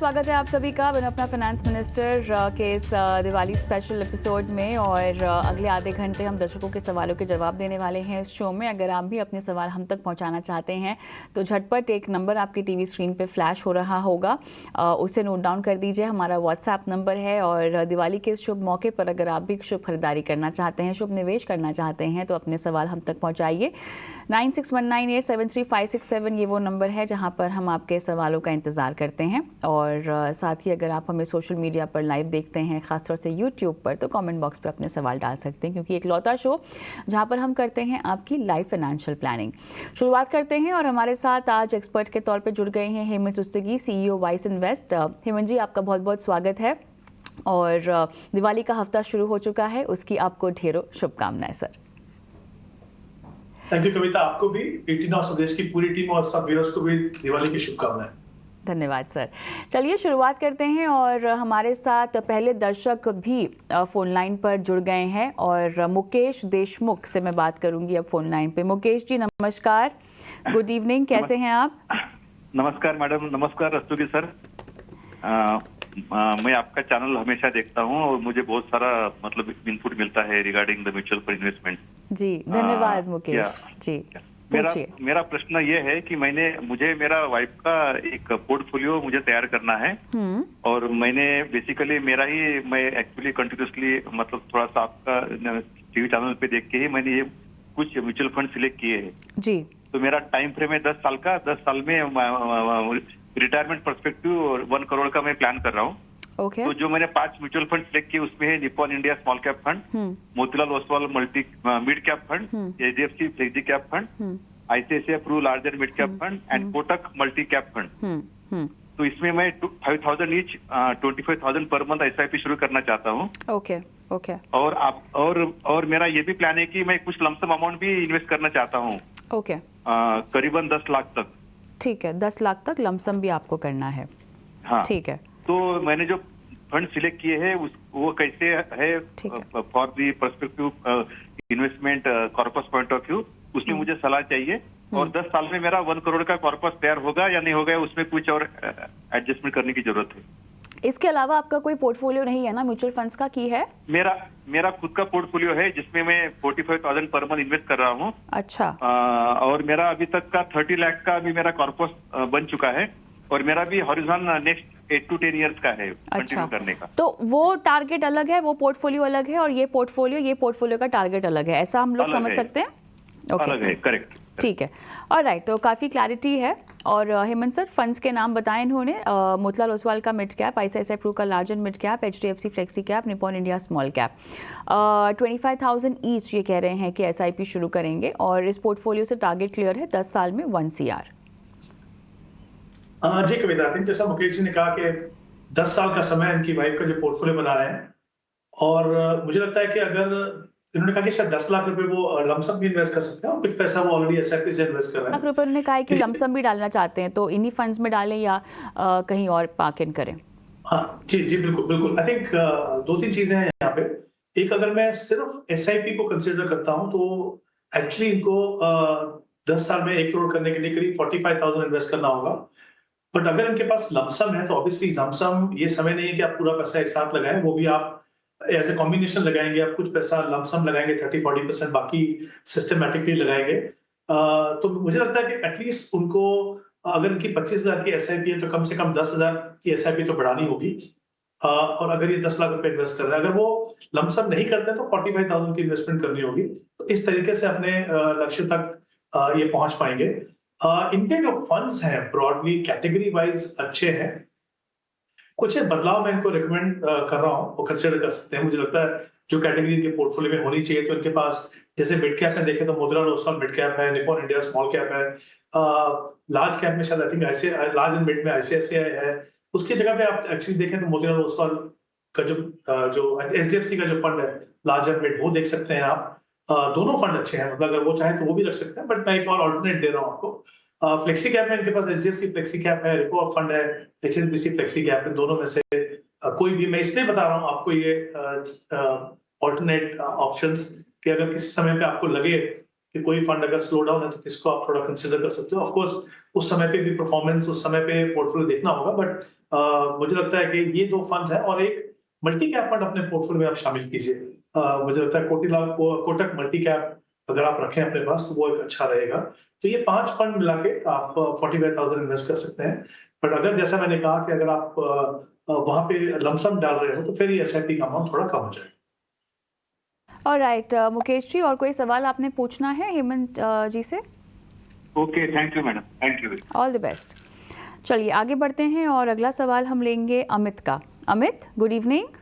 स्वागत है आप सभी का मैंने अपना फाइनेंस मिनिस्टर के इस दिवाली स्पेशल एपिसोड में। और अगले आधे घंटे हम दर्शकों के सवालों के जवाब देने वाले हैं इस शो में। अगर आप भी अपने सवाल हम तक पहुंचाना चाहते हैं तो झटपट एक नंबर आपकी टीवी स्क्रीन पे फ्लैश हो रहा होगा, उसे नोट डाउन कर दीजिए। हमारा व्हाट्सएप नंबर है। और दिवाली के इस शुभ मौके पर अगर आप भी शुभ खरीदारी करना चाहते हैं, शुभ निवेश करना चाहते हैं तो अपने सवाल हम तक पहुँचाइए। 9619873567 ये वो नंबर है जहाँ पर हम आपके सवालों का इंतज़ार करते हैं। और साथ ही अगर आप हमें सोशल मीडिया पर लाइव देखते हैं, ख़ासतौर से यूट्यूब पर, तो कमेंट बॉक्स पे अपने सवाल डाल सकते हैं, क्योंकि एक लौता शो जहाँ पर हम करते हैं आपकी लाइव फाइनेंशियल प्लानिंग। शुरुआत करते हैं और हमारे साथ आज एक्सपर्ट के तौर पर जुड़ गए हैं Hemant Rustagi, CEO Wise Invest. Hemant ji, आपका बहुत बहुत स्वागत है। और दिवाली का हफ्ता शुरू हो चुका है, उसकी आपको ढेरों शुभकामनाएं सर। थैंक यू कविता, आपको भी, 18 स्वदेश की पूरी टीम और सब व्यूअर्स को भी दिवाली की शुभकामनाएं। धन्यवाद सर। चलिए शुरुआत करते हैं और हमारे साथ पहले दर्शक भी फ़ोन लाइन पर जुड़ गए हैं। और मुकेश देशमुख से मैं बात करूंगी अब फ़ोन लाइन पे। मुकेश जी नमस्कार, गुड इवनिंग, कैसे हैं आप? नमस्कार मैडम। नमस्कार रस्तोगी सर। मैं आपका चैनल हमेशा देखता हूं और मुझे बहुत सारा मतलब इनपुट मिलता है regarding the mutual fund investment. जी धन्यवाद मुकेश जी। मेरा प्रश्न ये है कि मुझे मेरा वाइफ का एक पोर्टफोलियो मुझे तैयार करना है। और मैंने बेसिकली मैं एक्चुअली कंटिन्यूसली मतलब थोड़ा सा आपका टीवी चैनल पे देख के ही मैंने ये कुछ म्यूचुअल फंड सिलेक्ट किए हैं जी। तो मेरा टाइम फ्रेम है 10 साल का। 10 साल में रिटायरमेंट पर्सपेक्टिव 1 करोड़ का मैं प्लान कर रहा हूँ। Okay. तो जो मैंने 5 म्यूचुअल फंड सिलेक्ट किए उसमें है Nippon India small cap fund, Motilal Oswal multi mid cap fund, HDFC flexi cap fund, ICICI pru larger mid cap fund and Kotak multi cap fund. तो इसमें मैं 5,000 ईच 25,000 पर मंथ SIP शुरू करना चाहता हूँ। ओके। और मेरा ये भी प्लान है कि मैं कुछ लमसम अमाउंट भी इन्वेस्ट करना चाहता हूँ। ओके। करीबन 10 लाख तक। ठीक है, 10 लाख तक लमसम भी आपको करना है। हाँ ठीक है। तो मैंने जो फंड सिलेक्ट किए हैं वो कैसे है for the perspective investment corpus point of view, उसमें मुझे सलाह चाहिए। और 10 साल में मेरा 1 करोड़ का कॉर्पस तैयार होगा या नहीं होगा, उसमें कुछ और एडजस्टमेंट करने की जरूरत है। इसके अलावा आपका कोई पोर्टफोलियो नहीं है ना म्यूचुअल फंड्स का? की है मेरा खुद का पोर्टफोलियो है जिसमें मैं 45,000 पर मंथ इन्वेस्ट कर रहा हूँ। अच्छा। और मेरा अभी तक का 30 लाख का भी मेरा कॉर्पस बन चुका है और मेरा भी हॉरिजॉन नेक्स्ट 8 to 10 इयर्स का है कंटिन्यू करने का। तो वो टारगेट अलग है, वो पोर्टफोलियो अलग है, और ये पोर्टफोलियो का टारगेट अलग है, ऐसा हम लोग समझ सकते हैं? अलग है, करेक्ट। ठीक है, ऑलराइट। तो काफ़ी क्लैरिटी है। और हेमंत सर, फंड्स के नाम बताए इन्होंने, मोतीलाल ओसवाल का मिड कैप, ICICI प्रू का larger mid cap, HDFC flexi cap, Nippon India small cap. 25,000 each ये कह रहे हैं कि SIP शुरू करेंगे। और इस पोर्टफोलियो से टारगेट क्लियर है 10 साल में 1 CR। Ji Kavita, I think जैसा मुकेश जी ने कहा कि 10 साल का समय इनकी वाइफ का जो पोर्टफोलियो बना रहे हैं। और मुझे लगता है कि अगर इन्होंने कहा कि शायद 10 लाख रुपए वो लमसम भी इन्वेस्ट कर सकते हैं और कुछ पैसा वो ऑलरेडी SIP से इन्वेस्ट कर रहे हैं। लाख रुपए उन्होंने कहा है कि लमसम भी डालना चाहते हैं, तो इन्हीं फंड्स में डालें या कहीं और पार्क इन करें? हाँ जी बिल्कुल। आई थिंक 2-3 चीजें हैं यहाँ पे। एक, अगर मैं सिर्फ SIP को कंसिडर करता हूँ तो एक्चुअली इनको 10 साल में 1 करोड़ करने के लिए करीब 45,000 इन्वेस्ट करना होगा। बट अगर इनके पास लमसम है तो ऑब्वियसली लमसम ये समय नहीं है कि आप पूरा पैसा एक साथ लगाएं, वो भी आप एज ए कॉम्बिनेशन लगाएंगे। आप कुछ पैसा लमसम लगाएंगे 30-40%, बाकी सिस्टमैटिकली लगाएंगे। तो मुझे लगता है कि एटलीस्ट उनको अगर इनकी 25,000 की SIP है तो कम से कम 10,000 की SIP तो बढ़ानी होगी। और अगर ये 10 लाख रुपए इन्वेस्ट कर रहे हैं, अगर वो लमसम नहीं करते तो 45,000 की इन्वेस्टमेंट करनी होगी। तो इस तरीके से अपने लक्ष्य तक ये पहुंच पाएंगे। इनके जो फंड्स हैं ब्रॉडली कैटेगरी वाइज अच्छे हैं। कुछ बदलाव मैं इनको रिकमेंड कर रहा हूँ, वो कंसिडर कर सकते हैं। मुझे लगता है जो कैटेगरी इनके पोर्टफोलियो में होनी चाहिए, तो इनके पास जैसे मिड कैप में देखें तो मोतीलाल ओसवाल मिड कैप है, निप्पॉन इंडिया स्मॉल कैप है। लार्ज कैप में शायद I think large and mid में ICICI है। उसकी जगह पे आप एक्चुअली देखें तो मोतीलाल ओसवाल का जो HDFC का जो फंड है लार्ज एंड मिड, वो देख सकते हैं आप। दोनों फंड अच्छे हैं, मतलब अगर वो चाहें तो वो भी रख सकते हैं, बट मैं एक और ऑल्टरनेट दे रहा हूँ आपको। फ्लेक्सी कैप में इनके पास HDFC फ्लेक्सी कैप है, रिको फंड है HSBC फ्लेक्सी कैप है। दोनों में से कोई भी, मैं इसलिए बता रहा हूँ आपको ये ऑल्टरनेट ऑप्शंस, कि अगर किसी समय पे आपको लगे कि कोई फंड अगर स्लो डाउन है तो किसको आप थोड़ा कंसिडर कर सकते हो। ऑफ कोर्स उस समय पे भी परफॉर्मेंस, उस समय पे पोर्टफोलियो देखना होगा, बट मुझे लगता है कि ये 2 फंड्स हैं और एक मल्टी कैप फंड अपने पोर्टफोलियो में आप शामिल कीजिए। मुझे लगता है कोटक मल्टी कैप अगर आप रखें अपने पास तो वो एक अच्छा रहेगा। तो ये 5 फंड मिला के आप 45,000 इन्वेस्ट कर सकते हैं। बट अगर जैसा मैंने कहा कि अगर आप वहां पे लमसम डाल रहे हो तो फिर ये एसआईपी का अमाउंट थोड़ा कम हो जाएगा। ऑलराइट मुकेश जी, और कोई सवाल आपने पूछना है हेमंत जी से? Okay, thank you madam, thank you. All the best. चलिए आगे बढ़ते हैं और अगला सवाल हम लेंगे अमित का। Amit, good evening.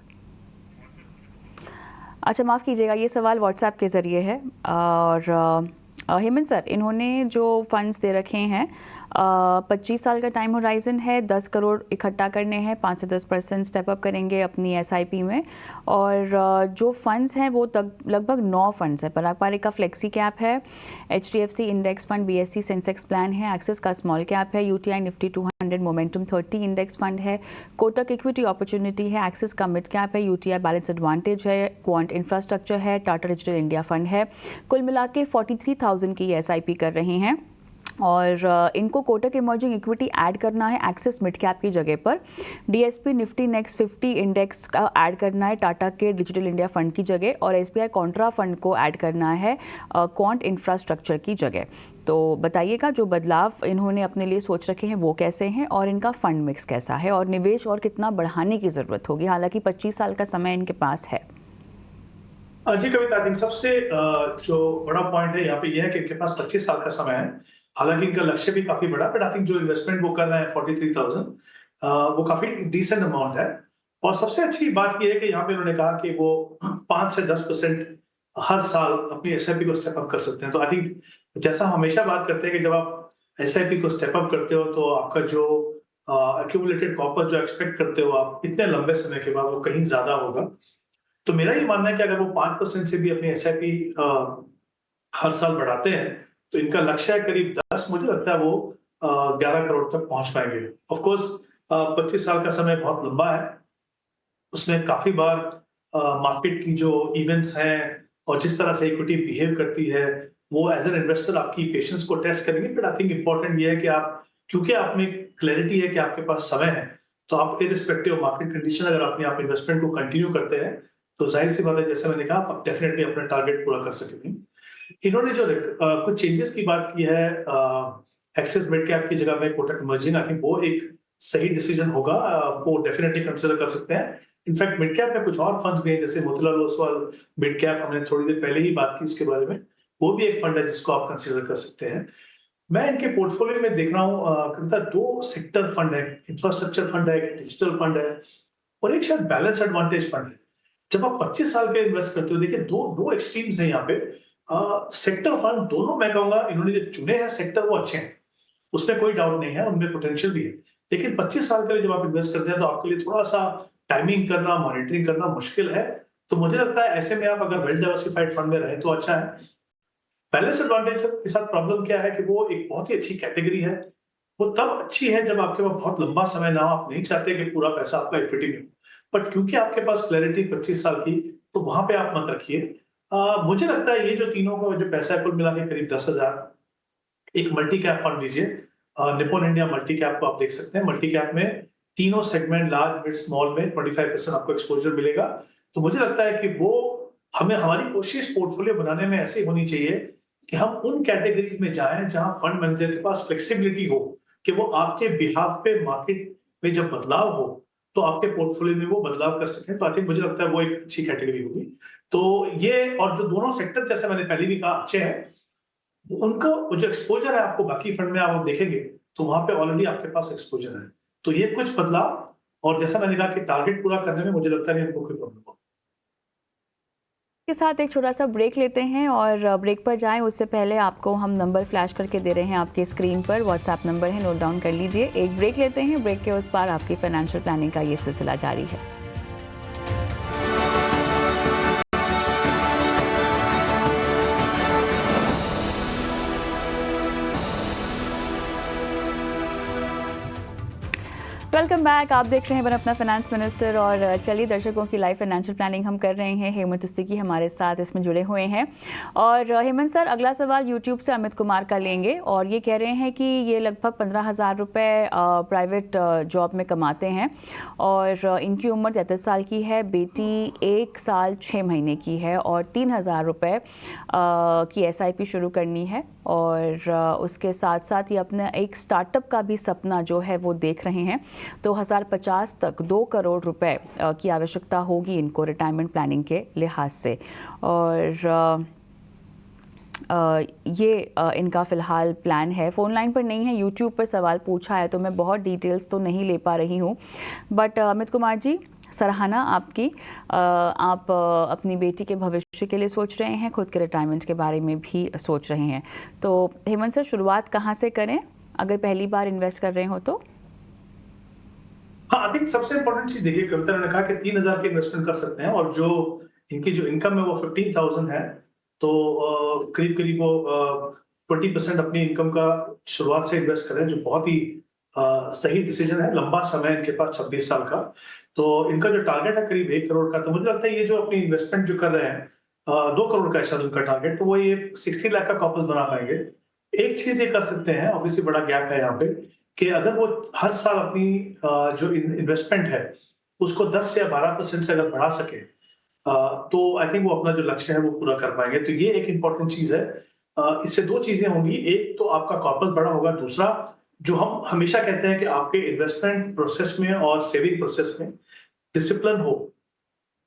अच्छा, माफ़ कीजिएगा, ये सवाल व्हाट्सएप के ज़रिए है। और हेमंत सर, इन्होंने जो फंड्स दे रखे हैं 25 साल का टाइम होराइजन है, 10 करोड़ इकट्ठा करने हैं, 5 से 10% स्टेप अप करेंगे अपनी एसआईपी में। और जो फंड्स हैं वो लगभग 9 फंड्स हैं। पराग पारिक का फ्लेक्सी कैप है, HDFC index fund, BSc Sensex plan है, एक्सिस का स्मॉल कैप है, UTI Nifty 200 momentum 30 index fund है, कोटक इक्विटी अपॉर्चुनिटी है, एक्सिस का मिड कैप है, यूटीआई बैलेंस एडवांटेज है, क्वांट इंफ्रास्ट्रक्चर है, टाटा डिजिटल इंडिया फंड है। कुल मिला के 43,000 की एसआईपी कर रहे हैं। और इनको कोटक इमर्जिंग इक्विटी ऐड करना है एक्सिस मिड कैप की जगह पर, डीएसपी निफ्टी नेक्स्ट 50 इंडेक्स का ऐड करना है टाटा के डिजिटल इंडिया फंड की जगह, और एसबीआई कॉन्ट्रा फंड को ऐड करना है क्वांट इंफ्रास्ट्रक्चर की जगह। तो बताइएगा जो बदलाव इन्होंने अपने लिए सोच रखे हैं वो कैसे हैं, और इनका फंड मिक्स कैसा है, और निवेश और कितना बढ़ाने की ज़रूरत होगी, हालांकि 25 साल का समय इनके पास है। जी कविता, आई थिंक सबसे जो बड़ा पॉइंट है यहाँ पे यह है कि इनके पास 25 साल का समय है। हालांकि इनका लक्ष्य भी काफी बड़ा, बट आई थिंक जो इन्वेस्टमेंट वो कर रहे हैं 43,000 वो काफी डिसेंट अमाउंट है। और सबसे अच्छी बात यह है कि यहाँ पे उन्होंने कहा कि वो 5 से 10% हर साल अपनी एसआईपी को स्टेप अप कर सकते हैं। तो आई थिंक जैसा हम हमेशा बात करते हैं कि जब आप एसआईपी को स्टेप अप करते हो तो आपका जो एक्यूमुलेटेड कॉपर जो एक्सपेक्ट करते हो आप इतने लंबे समय के बाद, वो कहीं ज्यादा होगा। तो मेरा ये मानना है कि अगर वो 5% से भी अपनी एसआईपी हर साल बढ़ाते हैं तो इनका लक्ष्य है करीब 10, मुझे लगता है वो 11 करोड़ तक पहुंच पाएंगे। ऑफ कोर्स 25 साल का समय बहुत लंबा है, उसमें काफी बार मार्केट की जो इवेंट्स हैं और जिस तरह से इक्विटी बिहेव करती है वो एज एन इन्वेस्टर आपकी पेशेंस को टेस्ट करेंगे। बट आई थिंक इंपॉर्टेंट ये है कि आप, क्योंकि आप में क्लैरिटी है कि आपके पास समय है, तो आप इररिस्पेक्टिव ऑफ मार्केट कंडीशन अगर अपने आप इन्वेस्टमेंट को कंटिन्यू करते हैं तो जाहिर सी बात है, जैसे मैंने कहा, आप डेफिनेटली अपना टारगेट पूरा कर सकेंगे। इन्होंने जो कुछ चेंजेस की बात की है एक्सिस मिड कैप की जगह में कोटक इमर्जिंग, आई थिंक वो एक सही डिसीजन होगा। वो डेफिनेटली कंसिडर कर सकते हैं। इनफैक्ट मिड कैप में कुछ और फंड्स भी हैं, जैसे मोतीलाल ओसवाल मिड कैप, हमने थोड़ी देर पहले ही बात की उसके बारे में, वो भी एक फंड है जिसको आप कंसिडर कर सकते हैं। मैं इनके पोर्टफोलियो में देख रहा हूँ कविता, 2 सेक्टर फंड है, इंफ्रास्ट्रक्चर फंड है, एक डिजिटल फंड है और एक शायद बैलेंस एडवांटेज फंड है। जब आप 25 साल के इन्वेस्ट करते हो, देखिए दो एक्सट्रीम्स हैं यहाँ पे। सेक्टर फंड दोनों मैं कहूंगा इन्होंने जो चुने हैं सेक्टर वो अच्छे हैं, उसमें कोई डाउट नहीं है, उनमें पोटेंशियल भी है। लेकिन 25 साल के लिए जब आप इन्वेस्ट करते हैं तो आपके लिए थोड़ा सा टाइमिंग करना, मॉनिटरिंग करना मुश्किल है। तो मुझे लगता है ऐसे में आप अगर वेल डाइवर्सिफाइड फंड में रहे तो अच्छा है। बैलेंस एडवांटेज के साथ प्रॉब्लम क्या है कि वो एक बहुत ही अच्छी कैटेगरी है। वो तब अच्छी है जब आपके पास बहुत लंबा समय ना हो, आप नहीं चाहते कि पूरा पैसा आपका इक्विटी में हो, बट क्योंकि आपके पास क्लैरिटी 25 साल की, तो वहां पे आप मत रखिए। मुझे लगता है ये जो तीनों का जो पैसा है कुल मिला के करीब 10,000, एक मल्टी कैप फंड लीजिए, निप्पॉन इंडिया मल्टी कैप को आप देख सकते हैं। मल्टी कैप में तीनों सेगमेंट, लार्ज, मिड, स्मॉल में 25% आपको एक्सपोजर मिलेगा। तो मुझे लगता है कि वो हमारी कोशिश पोर्टफोलियो बनाने में ऐसी होनी चाहिए कि हम उन कैटेगरीज में जाएं जहां फंड मैनेजर के पास फ्लेक्सिबिलिटी हो कि वो आपके बिहाफ पे मार्केट में जब बदलाव हो तो आपके पोर्टफोलियो में वो बदलाव कर सकें। तो आई थिंक मुझे लगता है वो एक अच्छी कैटेगरी होगी। तो ये, और जो दोनों सेक्टर जैसे मैंने पहले भी कहा अच्छे हैं, उनका जो एक्सपोजर है आपको बाकी फंड में आप देखेंगे तो वहां पे ऑलरेडी आपके पास एक्सपोजर है। तो ये कुछ बदलाव, और जैसा मैंने कहा कि टारगेट पूरा करने में मुझे लगता है उनको कोई प्रॉब्लम हो। के साथ एक छोटा सा ब्रेक लेते हैं, और ब्रेक पर जाएं उससे पहले आपको हम नंबर फ्लैश करके दे रहे हैं आपके स्क्रीन पर। व्हाट्सएप नंबर है, नोट डाउन कर लीजिए। एक ब्रेक लेते हैं, ब्रेक के उस पार आपकी फाइनेंशियल प्लानिंग का ये सिलसिला जारी है। Welcome back. आप देख रहे हैं वन अपना फाइनेंस मिनिस्टर और चलिए दर्शकों की लाइव फाइनेंशियल प्लानिंग हम कर रहे हैं। हेमंत उस्तिकी हमारे साथ इसमें जुड़े हुए हैं। और हेमंत सर, अगला सवाल यूट्यूब से अमित कुमार का लेंगे और ये कह रहे हैं कि ये लगभग 15,000 रुपये प्राइवेट जॉब में कमाते हैं और इनकी उम्र 33 साल की है, बेटी 1 साल 6 महीने की है और 3,000 रुपये की SIP शुरू करनी है और उसके साथ साथ ये अपना एक स्टार्टअप का भी सपना जो है वो देख रहे हैं। 2050 तक 2 करोड़ रुपए की आवश्यकता होगी इनको रिटायरमेंट प्लानिंग के लिहाज से। और ये इनका फ़िलहाल प्लान है। फ़ोन लाइन पर नहीं है, यूट्यूब पर सवाल पूछा है तो मैं बहुत डिटेल्स तो नहीं ले पा रही हूँ। बट अमित कुमार जी, सराहना आपकी। आप अपनी बेटी के भविष्य के लिए सोच रहे हैं, खुद के रिटायरमेंट के बारे में भी सोच रहे हैं। तो हेमंत सर, शुरुआत कहाँ से करें अगर पहली बार इन्वेस्ट कर रहे हो तो? हाँ, आई थिंक सबसे इंपॉर्टेंट चीज देखिए, कविता ने कहा कि 3,000 की इन्वेस्टमेंट कर सकते हैं और जो इनकी जो इनकम है वो 15,000 है, तो करीब करीब वो 20% अपनी इनकम का शुरुआत से इन्वेस्ट करें, जो बहुत ही सही डिसीजन है। लंबा समय इनके पास 26 साल का, तो इनका जो टारगेट है करीब 1 करोड़ का, तो मुझे लगता है ये जो अपनी इन्वेस्टमेंट जो कर रहे हैं 2 करोड़ का शायद उनका टारगेट, तो वो ये 60 लाख का कॉर्पस बना पाएंगे। एक चीज ये कर सकते हैं, ऑब्वियसली बड़ा गैप है यहाँ पे, कि अगर वो हर साल अपनी जो इन्वेस्टमेंट है उसको 10 या 12% से अगर बढ़ा सके, तो आई थिंक वो अपना जो लक्ष्य है वो पूरा कर पाएंगे। तो ये एक इंपॉर्टेंट चीज है। इससे 2 चीजें होंगी, एक तो आपका कॉर्पस बड़ा होगा, दूसरा जो हम हमेशा कहते हैं कि आपके इन्वेस्टमेंट प्रोसेस में और सेविंग प्रोसेस में डिसिप्लिन हो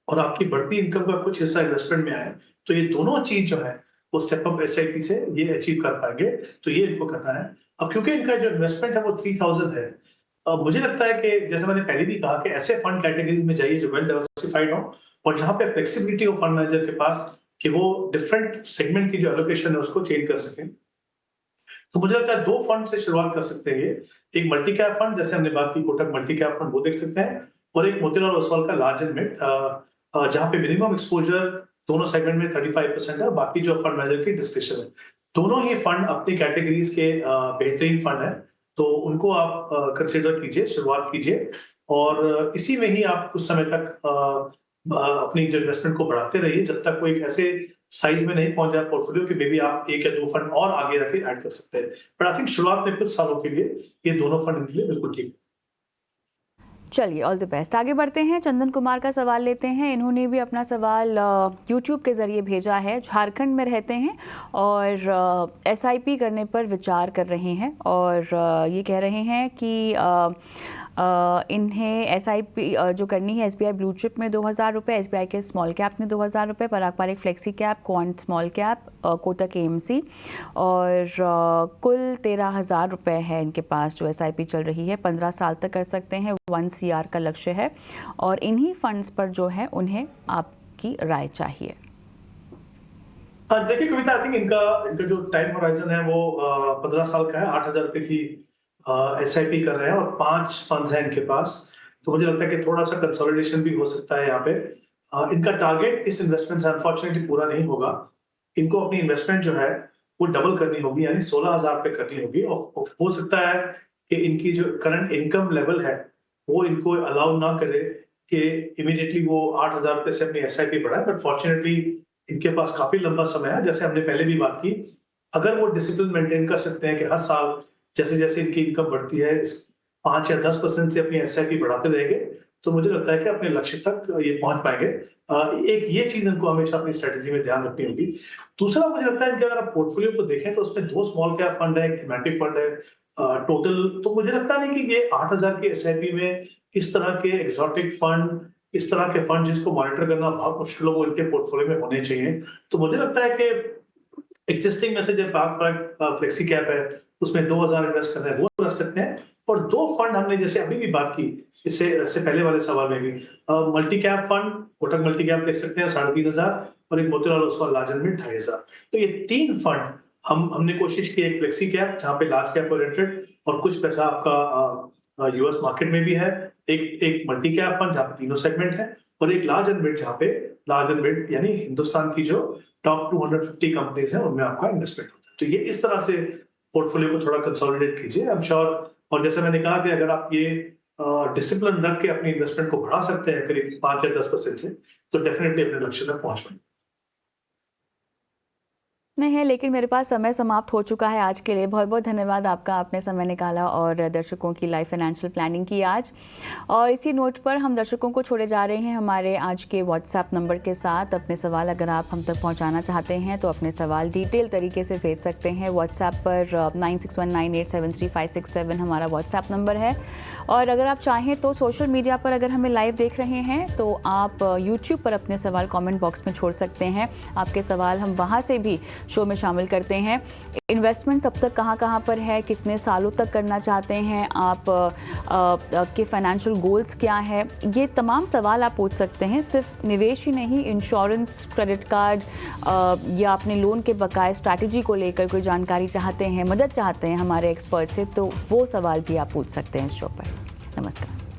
और आपकी बढ़ती इनकम का कुछ हिस्सा इन्वेस्टमेंट में आए, तो ये दोनों चीज जो है वो स्टेप अप SIP से ये अचीव कर पाएंगे। तो ये इनको करना है। अब क्योंकि इनका जो इन्वेस्टमेंट है वो 3,000 है, मुझे लगता है कि जैसे मैंने पहले भी कहा कि ऐसे फंड कैटेगरीज में जाइए जो वेल डाइवर्सिफाइड हो और जहां पे फ्लेक्सिबिलिटी हो फंड मैनेजर के पास कि वो डिफरेंट सेगमेंट की जो एलोकेशन है उसको चेंज कर सकें। तो मुझे लगता है 2 फंड से शुरुआत कर सकते हैं ये। एक मल्टी कैप फंड, जैसे हमने बात की कोटक मल्टी कैप फंड, वो देख सकते हैं, और एक मोतीलाल ओसवाल का लार्ज एंड मिड, जहां पे मिनिमम एक्सपोजर दोनों सेगमेंट में 35% है और बाकी जो फंड मैनेजर की डिस्क्रिप्शन है। दोनों ही फंड अपनी कैटेगरीज के बेहतरीन फंड है, तो उनको आप कंसिडर कीजिए, शुरुआत कीजिए और इसी में ही आप कुछ समय तक अपनी जो इन्वेस्टमेंट को बढ़ाते रहिए जब तक वो एक ऐसे साइज में नहीं पहुंच जाए पोर्टफोलियो कि मे बी आप 1 या 2 फंड और आगे रखे ऐड कर सकते हैं। बट आई थिंक शुरुआत में कुछ सालों के लिए ये दोनों फंड इनके लिए बिल्कुल ठीक है। चलिए, ऑल द बेस्ट। आगे बढ़ते हैं, चंदन कुमार का सवाल लेते हैं। इन्होंने भी अपना सवाल यूट्यूब के ज़रिए भेजा है। झारखंड में रहते हैं और SIP करने पर विचार कर रहे हैं और ये कह रहे हैं कि इन्हें SIP जो करनी है SBI ब्लू चिप में 2,000 रुपये, SBI के स्मॉल कैप में 2,000 रुपये, पारंपरिक flexi cap, quant small cap, Kotak AMC और कुल 13,000 रुपये है इनके पास जो SIP चल रही है। 15 साल तक कर सकते हैं, 1 CR का लक्ष्य है और इन्हीं फंड्स पर जो है उन्हें आपकी राय चाहिए। देखिए कविता, आई थिंक इनका जो टाइम होराइजन है वो 15 साल का है। 8,000 रुपए की SIP कर रहे हैं और 5 फंड्स हैं इनके पास, तो मुझे लगता है कि थोड़ा सा कंसोलिडेशन भी हो सकता है यहाँ पे। इनका टारगेट इस इन्वेस्टमेंट से अनफॉर्चुनेटली पूरा नहीं होगा। इनको अपनी इन्वेस्टमेंट जो है वो डबल करनी होगी, यानी 16,000 रुपए करनी होगी और हो सकता है कि इनकी जो करंट इनकम लेवल है वो इनको अलाउ ना करे कि इमीडिएटली वो 8,000 रुपए से अपनी SIP बढ़ाए। बट फॉर्चुनेटली इनके पास काफी लंबा समय है, जैसे हमने पहले भी बात की। अगर वो डिसिप्लिन मेंटेन कर सकते हैं कि हर साल जैसे जैसे इनकी इनकम बढ़ती है 5 या 10% से अपनी SIP बढ़ाते रहेंगे, तो मुझे लगता है कि अपने लक्ष्य तक ये पहुंच पाएंगे। एक ये चीज इनको हमेशा अपनी स्ट्रेटेजी में ध्यान रखनी होगी। दूसरा, मुझे लगता है कि अगर आप पोर्टफोलियो को देखें तो उसमें 2 स्मॉल कैप फंड है, एक थीमेटिक फंड है, टोटल तो मुझे लगता नहीं कि ये 8,000 की SIP में इस तरह के एक्सोटिक फंड, इस तरह के फंड जिसको मॉनिटर करना बहुत मुश्किल हो, वो इनके पोर्टफोलियो में होने चाहिए। तो मुझे लगता है कि एग्जिस्टिंग में से जो फ्लेक्सी कैप है उसमें 2,000 इन्वेस्ट करना है वो रख सकते हैं। और 2 फंड हमने जैसे अभी भी बात की, इससे पहले वाले सवाल में भी, multi cap fund Kotak multi cap देख सकते हैं 3,500 और एक Motilal Oswal large and mid 2,500। तो ये 3 फंड हमने कोशिश की, एक फ्लेक्सी कैप जहाँ पे लार्ज कैप ओरिएंटेड और कुछ पैसा आपका यूएस मार्केट में भी है, एक मल्टी कैप फंड जहाँ पे तीनों सेगमेंट है, और एक लार्ज एंड मिड जहाँ पे लार्ज एंड मिड यानी हिंदुस्तान की जो टॉप 250 कंपनीज है उनमें आपका इन्वेस्टमेंट होता है। तो ये इस तरह से पोर्टफोलियो को थोड़ा कंसोलिडेट कीजिए, आई एम श्योर। और जैसे मैंने कहा कि अगर आप ये डिसिप्लिन रख के अपनी इन्वेस्टमेंट को बढ़ा सकते हैं करीब 5 या 10% से, तो डेफिनेटली अपने लक्ष्य तक पहुंच पाएंगे। नहीं है, लेकिन मेरे पास समय समाप्त हो चुका है आज के लिए। बहुत बहुत धन्यवाद आपका, आपने समय निकाला और दर्शकों की लाइफ फाइनेंशियल प्लानिंग की आज। और इसी नोट पर हम दर्शकों को छोड़े जा रहे हैं हमारे आज के व्हाट्सएप नंबर के साथ। अपने सवाल अगर आप हम तक पहुंचाना चाहते हैं तो अपने सवाल डिटेल तरीके से भेज सकते हैं व्हाट्सएप पर। 9619873567 हमारा व्हाट्सएप नंबर है। और अगर आप चाहें तो सोशल मीडिया पर अगर हमें लाइव देख रहे हैं तो आप यूट्यूब पर अपने सवाल कमेंट बॉक्स में छोड़ सकते हैं। आपके सवाल हम वहां से भी शो में शामिल करते हैं। इन्वेस्टमेंट अब तक कहाँ पर है, कितने सालों तक करना चाहते हैं आप, के फाइनेंशियल गोल्स क्या है, ये तमाम सवाल आप पूछ सकते हैं। सिर्फ निवेश ही नहीं, इंश्योरेंस, क्रेडिट कार्ड या अपने लोन के बकाये स्ट्रैटेजी को लेकर कोई जानकारी चाहते हैं, मदद चाहते हैं हमारे एक्सपर्ट से, तो वो सवाल भी आप पूछ सकते हैं इस शो पर। नमस्कार।